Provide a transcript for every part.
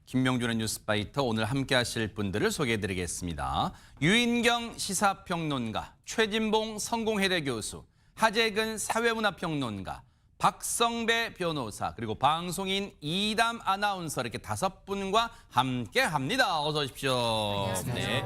김명준의 뉴스바이터 오늘 함께 하실 분들을 소개해드리겠습니다. 유인경 시사평론가, 최진봉 성공회대 교수, 하재근 사회문화평론가, 박성배 변호사, 그리고 방송인 이담 아나운서 이렇게 5분과 함께 합니다. 어서 오십시오. 네.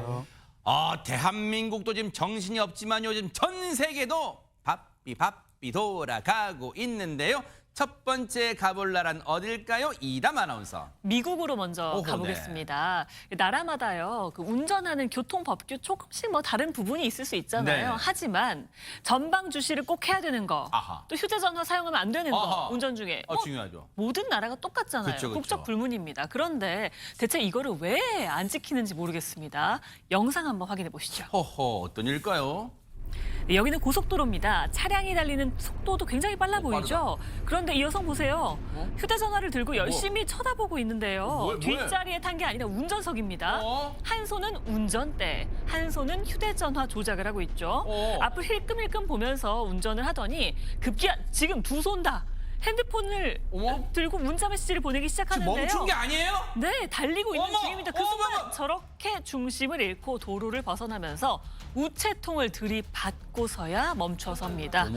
대한민국도 지금 정신이 없지만 요즘 전 세계도 바삐 돌아가고 있는데요. 첫 번째 가볼 나라는 어딜까요? 이담 아나운서. 미국으로 먼저 가보겠습니다. 네. 나라마다요, 운전하는 교통법규 조금씩 다른 부분이 있을 수 있잖아요. 네. 하지만 전방 주시를 꼭 해야 되는 거, 또 휴대전화 사용하면 안 되는 거, 운전 중에. 중요하죠. 모든 나라가 똑같잖아요. 그쵸. 국적 불문입니다. 그런데 대체 이거를 왜 안 지키는지 모르겠습니다. 영상 한번 확인해 보시죠. 어떤 일일까요? 네, 여기는 고속도로입니다. 차량이 달리는 속도도 굉장히 빨라 보이죠? 그런데 이 여성 보세요. 휴대전화를 들고 열심히 쳐다보고 있는데요. 뒷자리에 탄 게 아니라 운전석입니다. 한 손은 운전대, 한 손은 휴대전화 조작을 하고 있죠. 앞을 힐끔힐끔 보면서 운전을 하더니 급기야 지금 두 손 다 핸드폰을 들고 문자 메시지를 보내기 시작하는데요. 멈춘 게 아니에요? 네, 달리고 있는 중입니다. 그 순간 저렇게 중심을 잃고 도로를 벗어나면서 우체통을 들이받고서야 멈춰섭니다.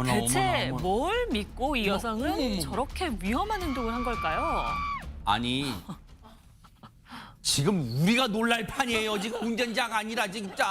대체 뭘 믿고 이 여성은 저렇게 위험한 행동을 한 걸까요? 아니, 지금 우리가 놀랄 판이에요. 지금 운전자가 아니라 진짜.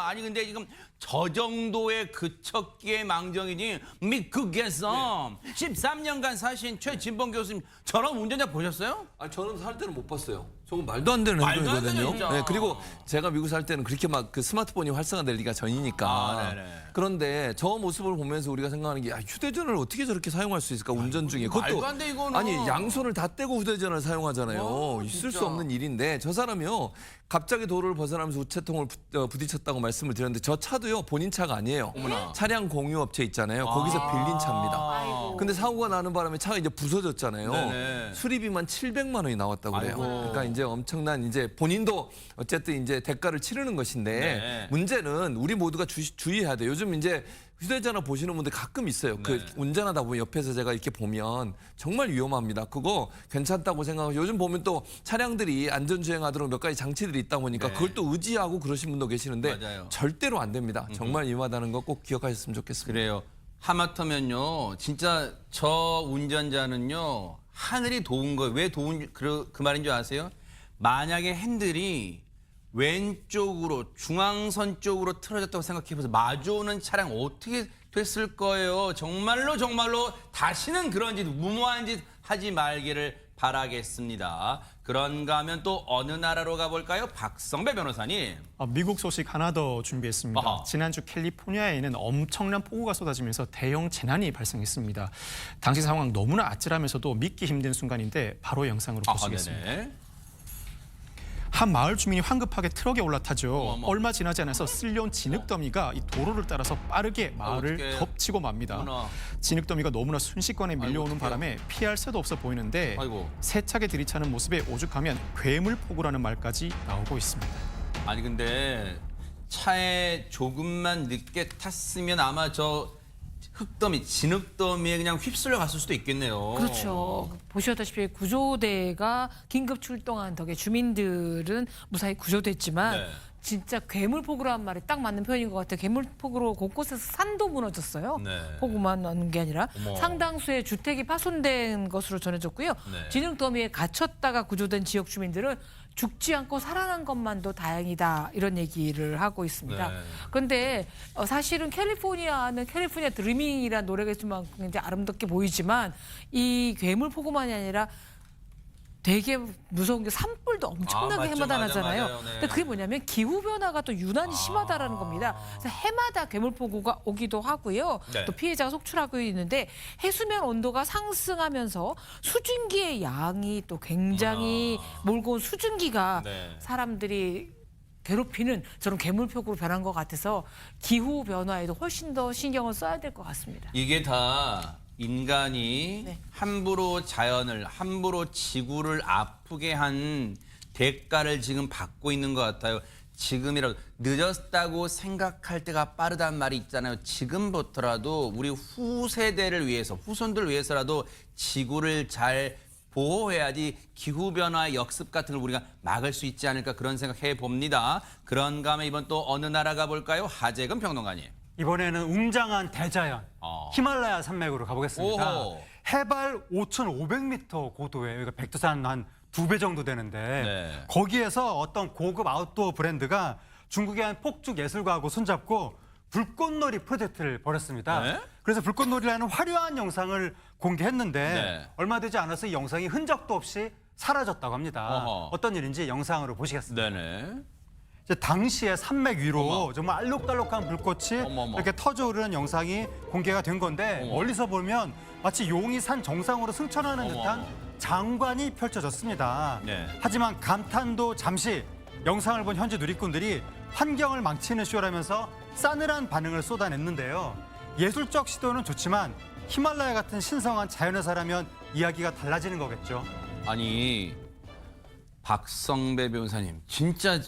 아니 근데 지금 저 정도의 그쳤기에 망정이니 믿겠어. 13년간 사신 최진봉 교수님 저런 운전자 보셨어요? 저는 살 때는 못 봤어요. 저건 말도 안 되는 행동이거든요. 네, 그리고 제가 미국 살 때는 그렇게 막 그 스마트폰이 활성화될 리가 전이니까. 그런데 저 모습을 보면서 우리가 생각하는 게 휴대전화를 어떻게 저렇게 사용할 수 있을까? 운전 중에. 말도 안 돼, 이거는. 아니 양손을 다 떼고 휴대전화를 사용하잖아요. 있을 수 없는 일인데 저 사람이요. 갑자기 도로를 벗어나면서 우체통을 부딪혔다고 말씀을 드렸는데 저 차도요. 본인 차가 아니에요. 차량 공유업체 있잖아요. 거기서 빌린 차입니다. 근데 사고가 나는 바람에 차가 이제 부서졌잖아요. 네네. 수리비만 700만 원이 나왔다고 그래요. 그러니까 이제 엄청난 이제 본인도 어쨌든 이제 대가를 치르는 것인데 네. 문제는 우리 모두가 주의해야 돼요. 요즘 이제 휴대전화 보시는 분들 가끔 있어요. 그 운전하다 보면 옆에서 제가 이렇게 보면 정말 위험합니다. 그거 괜찮다고 생각하고 요즘 보면 또 차량들이 안전주행하도록 몇 가지 장치들이 있다 보니까 그걸 또 의지하고 그러신 분도 계시는데 맞아요. 절대로 안 됩니다. 정말 위험하다는 거 꼭 기억하셨으면 좋겠습니다. 그래요. 하마터면요, 진짜 저 운전자는요, 하늘이 도운 거예요. 왜 도운 그 말인 줄 아세요? 만약에 핸들이 왼쪽으로 중앙선 쪽으로 틀어졌다고 생각해보세요. 마주오는 차량 어떻게 됐을 거예요. 정말로 다시는 그런 짓, 무모한 짓 하지 말기를 바라겠습니다. 그런가 하면 또 어느 나라로 가볼까요? 박성배 변호사님. 미국 소식 하나 더 준비했습니다. 아하. 지난주 캘리포니아에는 엄청난 폭우가 쏟아지면서 대형 재난이 발생했습니다. 당시 상황 너무나 아찔하면서도 믿기 힘든 순간인데 바로 영상으로 보시겠습니다. 네네. 한 마을 주민이 황급하게 트럭에 올라타죠. 어머. 얼마 지나지 않아서 쓸려온 진흙더미가 이 도로를 따라서 빠르게 마을을 어떡해. 덮치고 맙니다. 어머나. 진흙더미가 너무나 순식간에 밀려오는 어떡해. 바람에 피할 새도 없어 보이는데 아이고. 세차게 들이차는 모습에 오죽하면 괴물폭우라는 말까지 나오고 있습니다. 아니 근데 차에 조금만 늦게 탔으면 아마 저 흙더미, 진흙더미에 그냥 휩쓸려 갔을 수도 있겠네요. 그렇죠. 보셨다시피 구조대가 긴급 출동한 덕에 주민들은 무사히 구조됐지만 네. 진짜 괴물폭우라는 말이 딱 맞는 표현인 것 같아요. 괴물폭우로 곳곳에서 산도 무너졌어요. 네. 폭우만 나는 게 아니라 어머. 상당수의 주택이 파손된 것으로 전해졌고요. 네. 진흙더미에 갇혔다가 구조된 지역 주민들은 죽지 않고 살아난 것만도 다행이다 이런 얘기를 하고 있습니다. 네. 그런데 사실은 캘리포니아는 캘리포니아 드리밍이라는 노래가 있지만 굉장히 아름답게 보이지만 이 괴물폭우만이 아니라 되게 무서운 게 산불도 엄청나게 맞죠. 해마다 맞아, 나잖아요. 맞아요. 네. 근데 그게 뭐냐면 기후 변화가 또 유난히 심하다라는 겁니다. 그래서 해마다 괴물폭우가 오기도 하고요. 네. 또 피해자가 속출하고 있는데 해수면 온도가 상승하면서 수증기의 양이 또 굉장히 몰고 온 수증기가 네. 사람들이 괴롭히는 저런 괴물폭우로 변한 것 같아서 기후 변화에도 훨씬 더 신경을 써야 될 것 같습니다. 이게 다 인간이 네. 함부로 자연을, 함부로 지구를 아프게 한 대가를 지금 받고 있는 것 같아요. 지금이라도 늦었다고 생각할 때가 빠르단 말이 있잖아요. 지금부터라도 우리 후세대를 위해서, 후손들 위해서라도 지구를 잘 보호해야지 기후변화의 역습 같은 걸 우리가 막을 수 있지 않을까 그런 생각해 봅니다. 그런가 하면 이번 또 어느 나라 가볼까요? 하재근 평론가님. 이번에는 웅장한 대자연 히말라야 산맥으로 가보겠습니다. 오호. 해발 5,500m 고도에 여기가 백두산 한 2배 정도 되는데 네. 거기에서 어떤 고급 아웃도어 브랜드가 중국의 한 폭죽 예술가하고 손잡고 불꽃놀이 프로젝트를 벌였습니다. 네? 그래서 불꽃놀이라는 화려한 영상을 공개했는데 네. 얼마 되지 않아서 이 영상이 흔적도 없이 사라졌다고 합니다. 어허. 어떤 일인지 영상으로 보시겠습니다. 네네. 이제 당시에 산맥 위로 정말 알록달록한 불꽃이 어머머. 이렇게 터져오르는 영상이 공개가 된 건데 어머. 멀리서 보면 마치 용이 산 정상으로 승천하는 어머. 듯한 장관이 펼쳐졌습니다. 네. 하지만 감탄도 잠시 영상을 본 현지 누리꾼들이 환경을 망치는 쇼라면서 싸늘한 반응을 쏟아냈는데요. 예술적 시도는 좋지만 히말라야 같은 신성한 자연의사라면 이야기가 달라지는 거겠죠. 아니 박성배 변호사님 진짜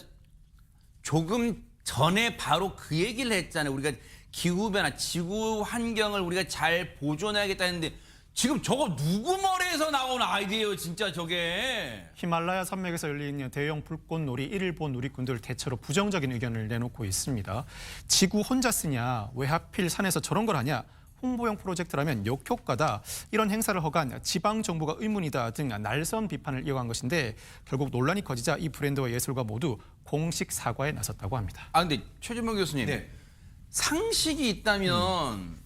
조금 전에 바로 그 얘기를 했잖아요. 우리가 기후변화, 지구 환경을 우리가 잘 보존해야겠다 했는데 지금 저거 누구 머리에서 나온 아이디어예요, 진짜 저게. 히말라야 산맥에서 열린 대형 불꽃놀이 일본 누리꾼들 대체로 부정적인 의견을 내놓고 있습니다. 지구 혼자 쓰냐? 왜 하필 산에서 저런 걸 하냐? 홍보용 프로젝트라면 역효과다. 이런 행사를 허가한 지방 정부가 의문이다 등 날선 비판을 이어간 것인데 결국 논란이 커지자 이 브랜드와 예술가 모두 공식 사과에 나섰다고 합니다. 아 근데 최진봉 교수님 네. 상식이 있다면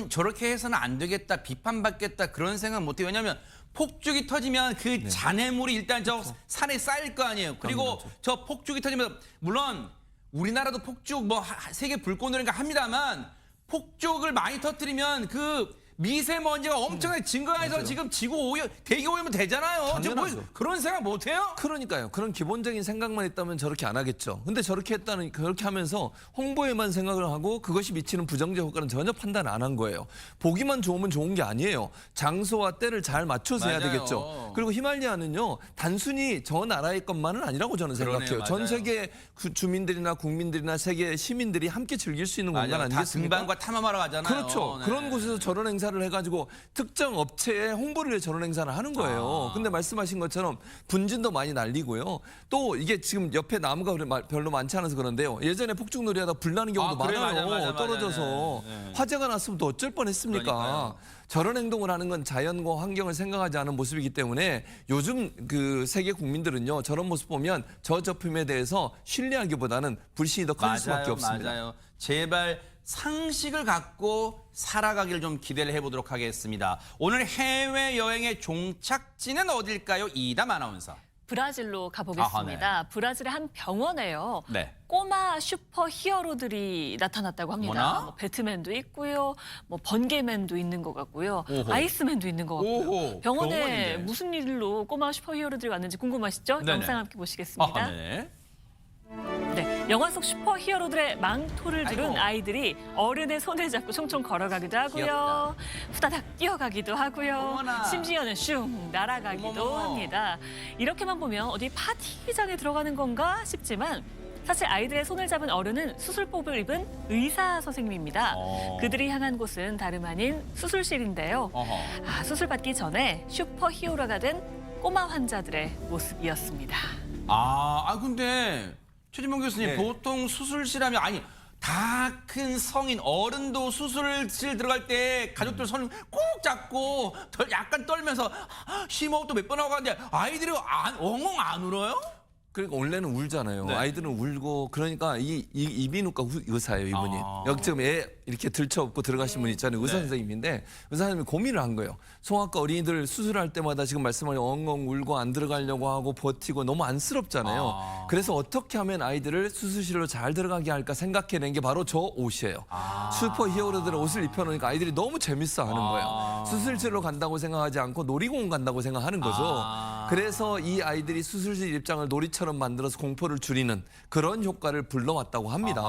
저렇게 해서는 안 되겠다, 비판받겠다 그런 생각 못해요. 왜냐하면 폭죽이 터지면 그 잔해물이 일단 저 산에 쌓일 거 아니에요. 그리고 저 폭죽이 터지면 물론 우리나라도 폭죽 뭐 세계 불꽃놀이인가 합니다만 폭죽을 많이 터뜨리면 그 미세먼지가 엄청나게 증가해서 지금 지구 오염, 대기 오염은 되잖아요. 지금 뭐 당연하죠. 그런 생각 못 해요? 그러니까요. 그런 기본적인 생각만 있다면 저렇게 안 하겠죠. 근데 저렇게 그렇게 하면서 홍보에만 생각을 하고 그것이 미치는 부정적 효과는 전혀 판단 안 한 거예요. 보기만 좋으면 좋은 게 아니에요. 장소와 때를 잘 맞춰서 해야 맞아요. 되겠죠. 그리고 히말라야는요. 단순히 저 나라의 것만은 아니라고 저는 그러네요. 생각해요. 전 맞아요. 세계 주민들이나 국민들이나 세계 시민들이 함께 즐길 수 있는 공간 맞아요. 다 아니겠습니까? 등반과 탐험하러 가잖아요. 그렇죠. 네. 그런 곳에서 저런 행사를 해가지고 특정 업체에 홍보를 위해 저런 행사를 하는 거예요. 근데 말씀하신 것처럼 분진도 많이 날리고요. 또 이게 지금 옆에 나무가 별로 많지 않아서 그런데요. 예전에 폭죽놀이하다 불나는 경우도 그래, 많아요. 맞아. 떨어져서 네, 네. 화재가 났으면 또 어쩔 뻔했습니까? 그러니까요. 저런 행동을 하는 건 자연과 환경을 생각하지 않은 모습이기 때문에 요즘 그 세계 국민들은요. 저런 모습 보면 저 제품에 대해서 신뢰하기보다는 불신이 더 커질 수밖에 없습니다. 맞아요. 제발 상식을 갖고 살아가기를 좀 기대를 해보도록 하겠습니다. 오늘 해외 여행의 종착지는 어딜까요? 이담 아나운서. 브라질로 가보겠습니다. 아하, 브라질의 한 병원에요. 네. 꼬마 슈퍼 히어로들이 나타났다고 합니다. 어머나? 뭐 배트맨도 있고요, 뭐 번개맨도 있는 것 같고요, 오호. 아이스맨도 있는 것 같고요. 오호, 병원에 병원인데. 무슨 일로 꼬마 슈퍼 히어로들이 왔는지 궁금하시죠? 네네. 영상 함께 보시겠습니다. 네. 네, 영화 속 슈퍼 히어로들의 망토를 두른 아이고. 아이들이 어른의 손을 잡고 총총 걸어가기도 하고요. 후다닥 뛰어가기도 하고요. 어머나. 심지어는 슝 날아가기도 어머머. 합니다. 이렇게만 보면 어디 파티장에 들어가는 건가 싶지만 사실 아이들의 손을 잡은 어른은 수술복을 입은 의사 선생님입니다. 그들이 향한 곳은 다름 아닌 수술실인데요. 어허. 수술 받기 전에 슈퍼 히어로가 된 꼬마 환자들의 모습이었습니다. 근데 최진봉 교수님 네. 보통 수술실 하면 아니 다 큰 성인 어른도 수술실 들어갈 때 가족들 손을 꼭 잡고 약간 떨면서 심호흡도 몇 번 하고 하는데 아이들이 엉엉 안 울어요? 그러니까 원래는 울잖아요. 네. 아이들은 울고 그러니까 이 이비인후과 의사예요, 이분이. 아. 여기 지금 애 이렇게 들쳐업고 들어가신 분 있잖아요. 의사 네. 선생님인데 의사 선생님이 고민을 한 거예요. 송악과 어린이들 수술할 때마다 지금 말씀하신 엉엉 울고 안 들어가려고 하고 버티고 너무 안쓰럽잖아요. 그래서 어떻게 하면 아이들을 수술실로 잘 들어가게 할까 생각해낸 게 바로 저 옷이에요. 슈퍼 히어로들의 옷을 입혀놓으니까 아이들이 너무 재밌어 하는 거예요. 수술실로 간다고 생각하지 않고 놀이공원 간다고 생각하는 거죠. 그래서 이 아이들이 수술실 입장을 놀이처럼 만들어서 공포를 줄이는 그런 효과를 불러왔다고 합니다.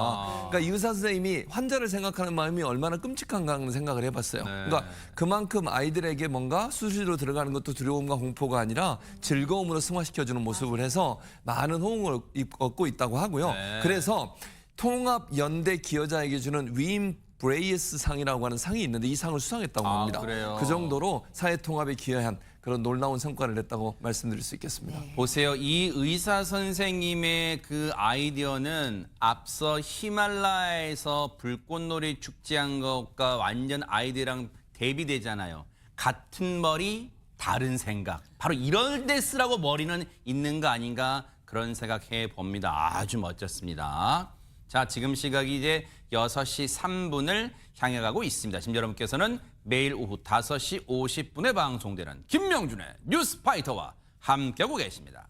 그러니까 이 의사 선생님이 환자를 생각하는 마음이 얼마나 끔찍한가 하는 생각을 해봤어요. 그러니까 그만큼 아이들에게 뭔가 수술실로 들어가는 것도 두려움과 공포가 아니라 즐거움으로 승화시켜주는 모습을 해서 많은 호응을 얻고 있다고 하고요. 그래서 통합연대 기여자에게 주는 위임 브레이스 상이라고 하는 상이 있는데 이 상을 수상했다고 아, 합니다. 그래요? 그 정도로 사회 통합에 기여한 그런 놀라운 성과를 냈다고 말씀드릴 수 있겠습니다. 보세요. 이 의사 선생님의 그 아이디어는 앞서 히말라야에서 불꽃놀이 축제한 것과 완전 아이디어랑 대비되잖아요. 같은 머리, 다른 생각. 바로 이런 데 쓰라고 머리는 있는 거 아닌가 그런 생각해 봅니다. 아주 멋졌습니다. 자, 지금 시각이 이제 6시 3분을 향해 가고 있습니다. 지금 여러분께서는 매일 오후 5시 50분에 방송되는 김명준의 뉴스파이터와 함께하고 계십니다.